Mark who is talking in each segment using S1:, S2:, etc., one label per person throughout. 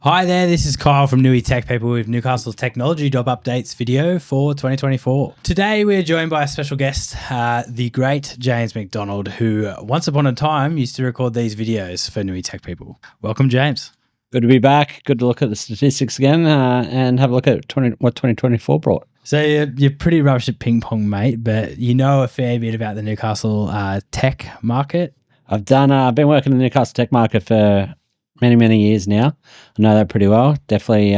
S1: Hi there, this is Kyle from NewyTechPeople with Newcastle's technology job updates video for 2024. Today we're joined by a special guest, the great James McDonald, who once upon a time used to record these videos for NewyTechPeople. Welcome, James.
S2: Good to be back. Good to look at the statistics again and have a look at what 2024 brought.
S1: So you're pretty rubbish at ping pong, mate, but you know a fair bit about the Newcastle tech market.
S2: I've been working in the Newcastle tech market for many years now. I know that pretty well. Definitely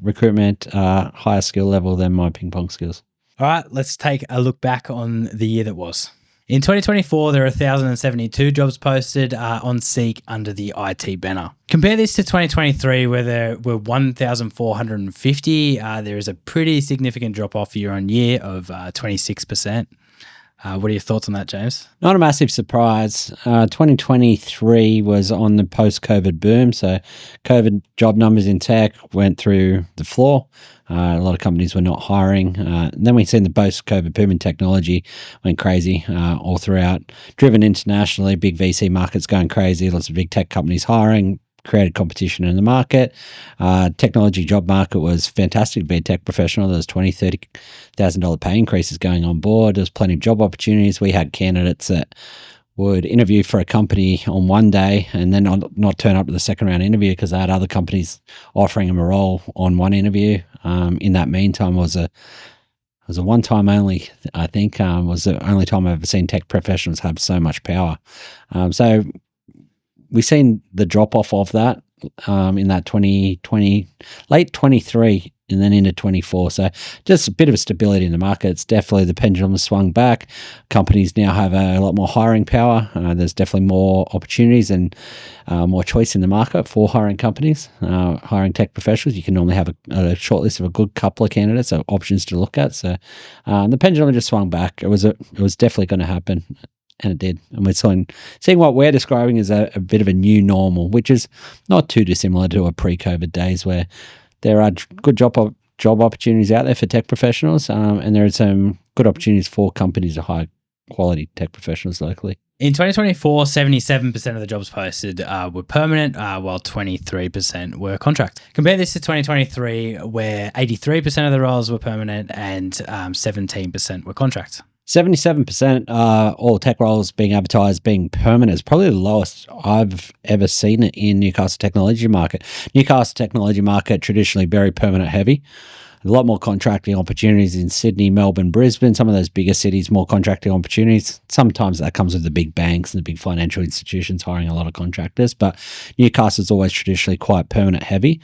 S2: recruitment, higher skill level than my ping pong skills.
S1: All right, let's take a look back on the year that was. In 2024, there are 1,072 jobs posted on Seek under the IT banner. Compare this to 2023, where there were 1,450. There is a pretty significant drop-off year on year of 26%. What are your thoughts on that, James?
S2: Not a massive surprise. 2023 was on the post-COVID boom. So COVID job numbers in tech went through the floor. A lot of companies were not hiring. Then we've seen the post-COVID boom in technology went crazy all throughout. Driven internationally, big VC markets going crazy, lots of big tech companies hiring, created competition in the market. Technology job market was fantastic to be a tech professional. There was $20,000, $30,000 pay increases going on board. There was plenty of job opportunities. We had candidates that would interview for a company on one day and then not turn up to the second round interview because they had other companies offering them a role on one interview. In that meantime, it was a one-time only, I think, was the only time I've ever seen tech professionals have so much power. So we've seen the drop-off of that in that 2020, late 23 and then into 24. So just a bit of a stability in the market. It's definitely the pendulum has swung back. Companies now have a lot more hiring power. There's definitely more opportunities and more choice in the market for hiring companies, hiring tech professionals. You can normally have a short list of a good couple of candidates, so options to look at. So the pendulum just swung back. It was definitely going to happen. And it did. And we're seeing what we're describing as a bit of a new normal, which is not too dissimilar to a pre-COVID days where there are good job opportunities out there for tech professionals, and there are some good opportunities for companies to hire quality tech professionals locally.
S1: In 2024, 77% of the jobs posted were permanent, while 23% were contract. Compare this to 2023, where 83% of the roles were permanent and 17% were contract.
S2: 77% all tech roles being advertised being permanent is probably the lowest I've ever seen it in Newcastle technology market. Newcastle technology market traditionally very permanent heavy. A lot more contracting opportunities in Sydney, Melbourne, Brisbane, some of those bigger cities, more contracting opportunities. Sometimes that comes with the big banks and the big financial institutions hiring a lot of contractors, but Newcastle's always traditionally quite permanent heavy.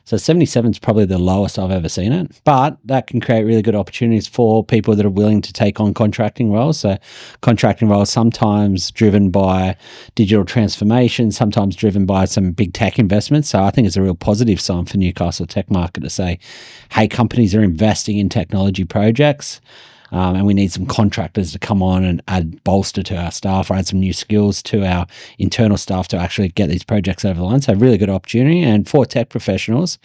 S2: So 77 is probably the lowest I've ever seen it, but that can create really good opportunities for people that are willing to take on contracting roles. So contracting roles sometimes driven by digital transformation, sometimes driven by some big tech investments. So I think it's a real positive sign for Newcastle tech market to say, hey, companies are investing in technology projects. And we need some contractors to come on and add bolster to our staff or add some new skills to our internal staff to actually get these projects over the line. So really good opportunity. And for tech professionals,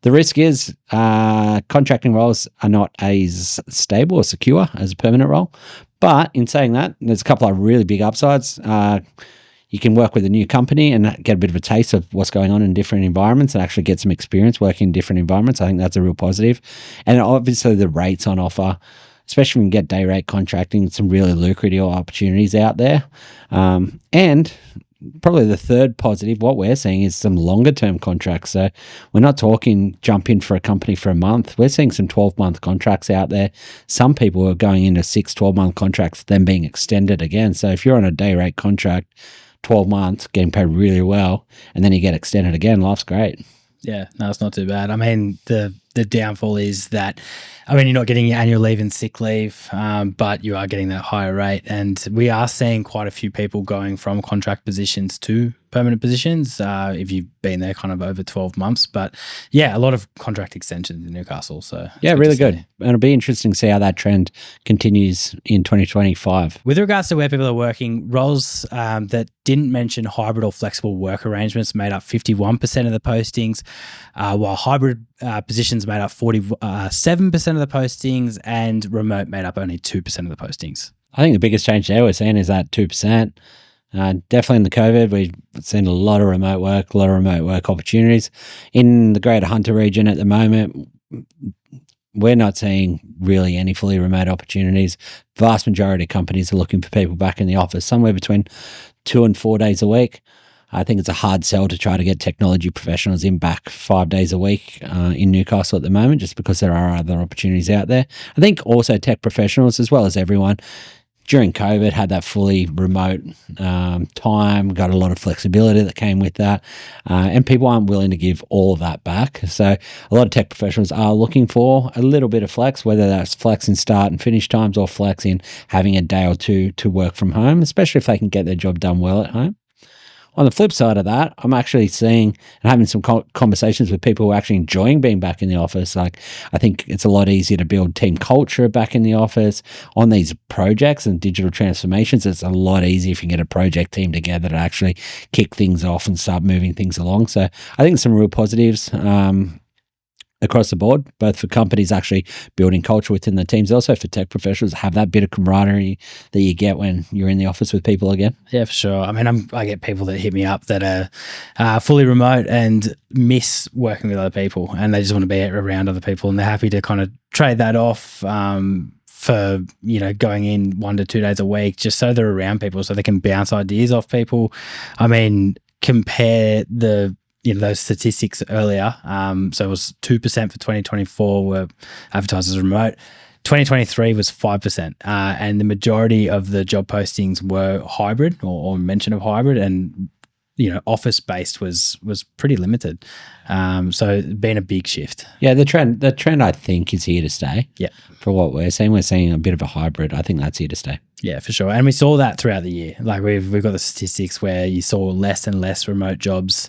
S2: the risk is contracting roles are not as stable or secure as a permanent role. But in saying that, there's a couple of really big upsides. You can work with a new company and get a bit of a taste of what's going on in different environments and actually get some experience working in different environments. I think that's a real positive. And obviously the rates on offer, especially when you get day rate contracting, some really lucrative opportunities out there. And probably the third positive, what we're seeing is some longer term contracts. So we're not talking jump in for a company for a month. We're seeing some 12-month contracts out there. Some people are going into 12-month contracts, then being extended again. So if you're on a day rate contract, 12 months, getting paid really well, and then you get extended again, life's great.
S1: Yeah, no, it's not too bad. I mean, the downfall is that, you're not getting your annual leave and sick leave, but you are getting that higher rate. And we are seeing quite a few people going from contract positions to permanent positions if you've been there kind of over 12 months. But yeah, a lot of contract extensions in Newcastle. So
S2: yeah, really good. And it'll be interesting to see how that trend continues in 2025.
S1: With regards to where people are working, roles that didn't mention hybrid or flexible work arrangements made up 51% of the postings, while hybrid positions made up 47% of the postings and remote made up only 2% of the postings.
S2: I think the biggest change there we're seeing is that 2%. Definitely in the COVID, we've seen a lot of remote work opportunities. In the Greater Hunter region at the moment, we're not seeing really any fully remote opportunities. Vast majority of companies are looking for people back in the office, somewhere between 2 and 4 days a week. I think it's a hard sell to try to get technology professionals in back 5 days a week in Newcastle at the moment, just because there are other opportunities out there. I think also tech professionals, as well as everyone, during COVID had that fully remote time, got a lot of flexibility that came with that, and people aren't willing to give all of that back. So a lot of tech professionals are looking for a little bit of flex, whether that's flex in start and finish times or flex in having a day or two to work from home, especially if they can get their job done well at home. On the flip side of that, I'm actually seeing and having some conversations with people who are actually enjoying being back in the office. Like, I think it's a lot easier to build team culture back in the office on these projects and digital transformations. It's a lot easier if you get a project team together to actually kick things off and start moving things along. So I think some real positives across the board, both for companies actually building culture within the teams, also for tech professionals, have that bit of camaraderie that you get when you're in the office with people again.
S1: Yeah, for sure. I mean, I get people that hit me up that are fully remote and miss working with other people, and they just want to be around other people, and they're happy to kind of trade that off for, going in 1 to 2 days a week, just so they're around people, so they can bounce ideas off people. I mean, compare those statistics earlier. So it was 2% for 2024 were advertised as remote. 2023 was 5%, and the majority of the job postings were hybrid or mention of hybrid, and office based was pretty limited. So it's been a big shift.
S2: Yeah, the trend I think is here to stay.
S1: Yeah,
S2: for what we're seeing a bit of a hybrid. I think that's here to stay.
S1: Yeah, for sure. And we saw that throughout the year. Like we've got the statistics where you saw less and less remote jobs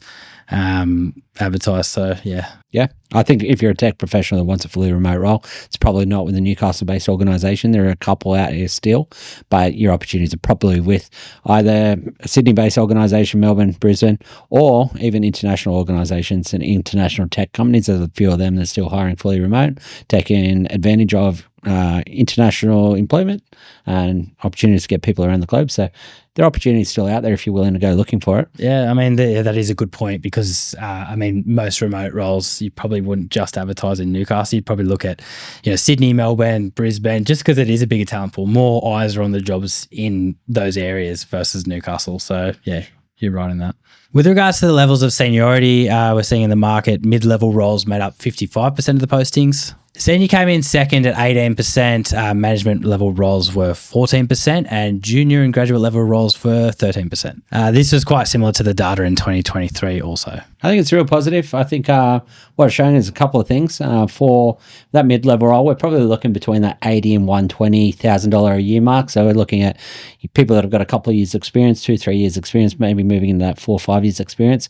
S1: advertised. So
S2: yeah, I think if you're a tech professional that wants a fully remote role, it's probably not with a Newcastle-based organisation. There are a couple out here still, but your opportunities are probably with either a Sydney-based organisation, Melbourne, Brisbane, or even international organisations and international tech companies. There's a few of them that are still hiring fully remote, taking advantage of international employment and opportunities to get people around the globe. So there are opportunities still out there if you're willing to go looking for it.
S1: Yeah, I mean, that is a good point because, most remote roles, you probably wouldn't just advertise in Newcastle. You'd probably look at, Sydney, Melbourne, Brisbane, just because it is a bigger talent pool. More eyes are on the jobs in those areas versus Newcastle. So, yeah, you're right in that. With regards to the levels of seniority, we're seeing in the market, mid-level roles made up 55% of the postings. Senior came in second at 18%, management level roles were 14%, and junior and graduate level roles were 13%. This is quite similar to the data in 2023 also.
S2: I think it's real positive. I think what it's showing is a couple of things. For that mid-level role, we're probably looking between that $80,000 and $120,000 a year mark. So we're looking at people that have got a couple of years experience, 2-3 years experience, maybe moving into that 4 or 5 years experience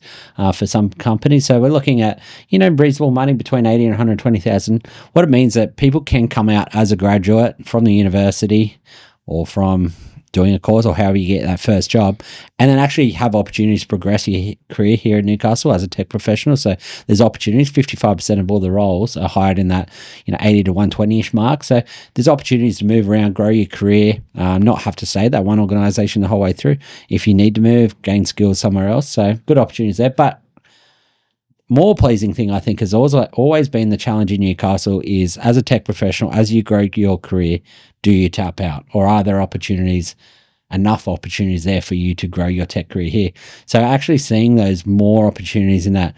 S2: for some companies. So we're looking at, reasonable money between $80,000 and $120,000. What it means that people can come out as a graduate from the university or from doing a course or however you get that first job, and then actually have opportunities to progress your career here in Newcastle as a tech professional. So there's opportunities. 55% of all the roles are hired in that 80 to 120-ish mark. So there's opportunities to move around, grow your career, not have to stay at that one organisation the whole way through. If you need to move, gain skills somewhere else. So good opportunities there. But more pleasing thing, I think, has always been the challenge in Newcastle is, as a tech professional, as you grow your career, do you tap out? Or are there enough opportunities there for you to grow your tech career here? So actually seeing those more opportunities in that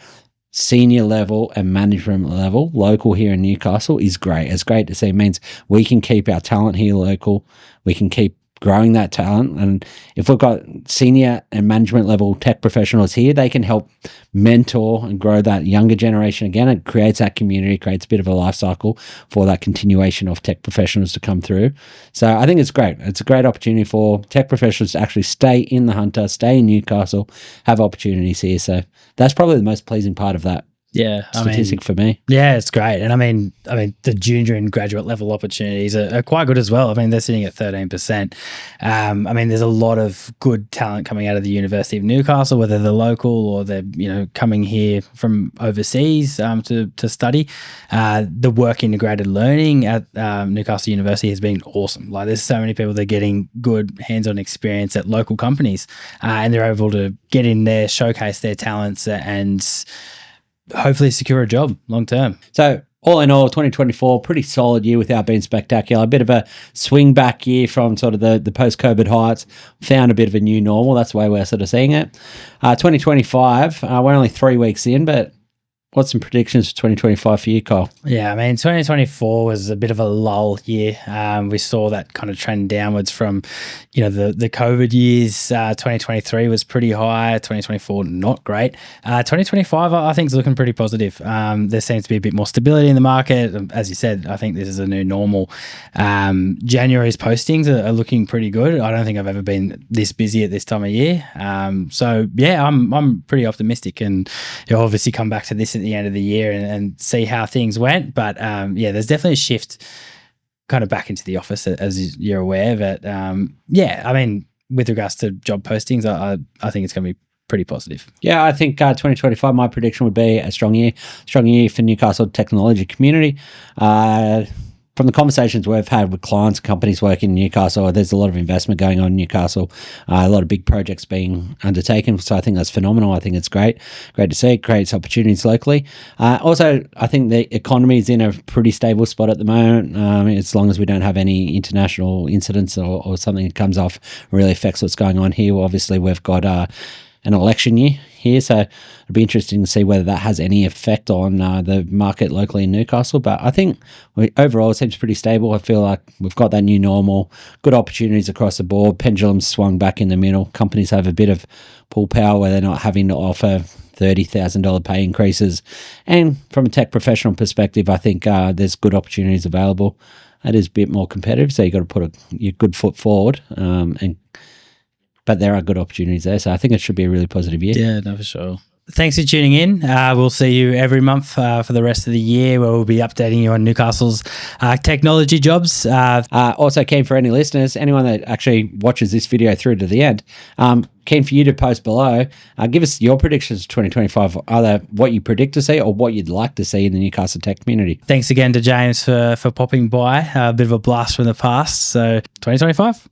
S2: senior level and management level local here in Newcastle is great. It's great to see. It means we can keep our talent here local. We can keep growing that talent. And if we've got senior and management level tech professionals here, they can help mentor and grow that younger generation again. It creates that community, creates a bit of a life cycle for that continuation of tech professionals to come through. So I think it's great. It's a great opportunity for tech professionals to actually stay in the Hunter, stay in Newcastle, have opportunities here. So that's probably the most pleasing part of that
S1: Yeah,
S2: statistic for me.
S1: Yeah, it's great. And I mean, the junior and graduate level opportunities are quite good as well. I mean, they're sitting at 13%. I mean, there's a lot of good talent coming out of the University of Newcastle, whether they're local or they're, coming here from overseas to study. The work integrated learning at Newcastle University has been awesome. Like, there's so many people that are getting good hands-on experience at local companies, and they're able to get in there, showcase their talents, and hopefully secure a job long term.
S2: So all in all, 2024, pretty solid year without being spectacular. A bit of a swing back year from sort of the post-COVID heights. Found a bit of a new normal. That's the way we're sort of seeing it. 2025, we're only 3 weeks in, but what's some predictions for 2025 for you, Kyle?
S1: Yeah, I mean, 2024 was a bit of a lull year. We saw that kind of trend downwards from, the COVID years. 2023 was pretty high. 2024, not great. 2025, I think, is looking pretty positive. There seems to be a bit more stability in the market. As you said, I think this is a new normal. January's postings are looking pretty good. I don't think I've ever been this busy at this time of year. So, yeah, I'm pretty optimistic, and you'll obviously come back to this at the end of the year and see how things went. But there's definitely a shift kind of back into the office, as you're aware. But I mean, with regards to job postings, I think it's going to be pretty positive.
S2: Yeah, I think 2025, my prediction would be a strong year for Newcastle technology community. From the conversations we've had with clients, companies working in Newcastle, there's a lot of investment going on in Newcastle, a lot of big projects being undertaken. So I think that's phenomenal. I think it's great to see. It creates opportunities locally. Also, I think the economy is in a pretty stable spot at the moment. As long as we don't have any international incidents or something that comes off really affects what's going on here. Well, obviously, we've got an election year here, so it'll be interesting to see whether that has any effect on the market locally in Newcastle. But I think overall it seems pretty stable. I feel like we've got that new normal, good opportunities across the board. Pendulums swung back in the middle. Companies have a bit of pull power where they're not having to offer $30,000 pay increases. And from a tech professional perspective, I think there's good opportunities available. It is a bit more competitive, so you've got to put your good foot forward but there are good opportunities there. So I think it should be a really positive year.
S1: Yeah, no, for sure. Thanks for tuning in. We'll see you every month for the rest of the year, where we'll be updating you on Newcastle's technology jobs.
S2: Also, keen for any listeners, anyone that actually watches this video through to the end, keen for you to post below. Give us your predictions of 2025, either what you predict to see or what you'd like to see in the Newcastle tech community.
S1: Thanks again to James for popping by. A bit of a blast from the past. So 2025.